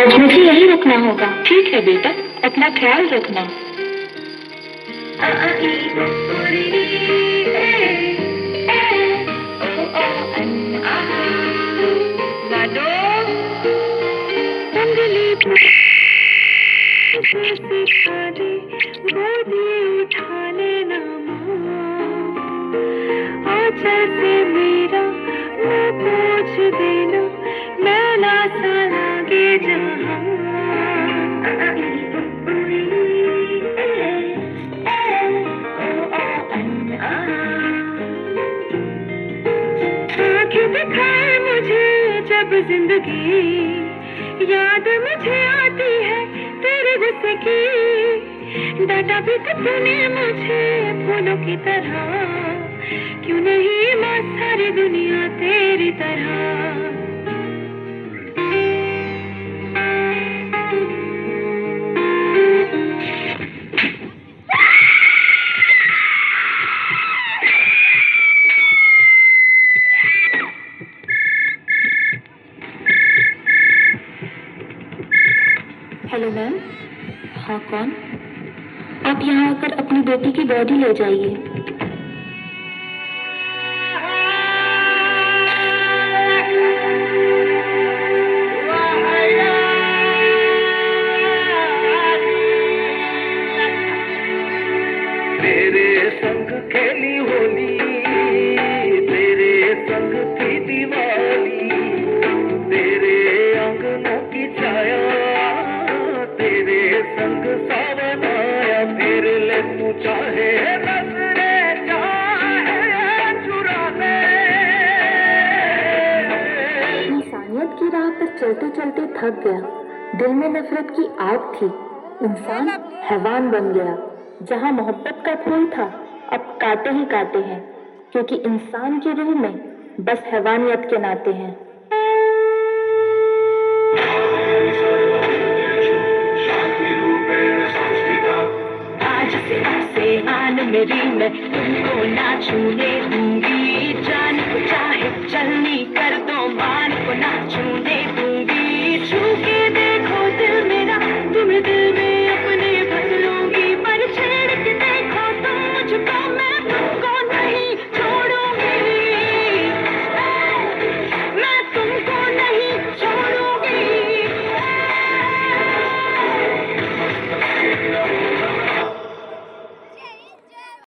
आज मुझे यहीं रुकना होगा। ठीक है बेटा, अपना ख्याल रखना। गोदी उठा लेना आंचल से मेरा मुंह पोंछ देना, मैं ना सा लागे जहां। आंखें दिखाए मुझे जब जिंदगी, याद मुझे आती है तेरे गुस्से की। डांटा भी तो तूने मुझे फूलों की तरह, क्यों नहीं माँ सारी दुनिया तेरी तरह। Hello ma'am. हाँ कौन? आप यहाँ आकर अपनी बेटी की बॉडी ले जाइए। तेरे संग खेली होली, तेरे संग की दिवाली, तेरे आंगनों की छाया, तेरे संग सावन आया। फिर ले तू चाहे नजरे चाहे चुरा ले। इंसानियत की राह पर चलते चलते थक गया, दिल में नफरत की आग थी, इंसान हैवान बन गया। जहाँ मोहब्बत का फूल था अब कांटे ही कांटे हैं, क्योंकि इंसान की रूह में बस हैवानियत के नाते हैं। आज से आन मेरी, मैं तुमको ना छूने दूंगी, जान को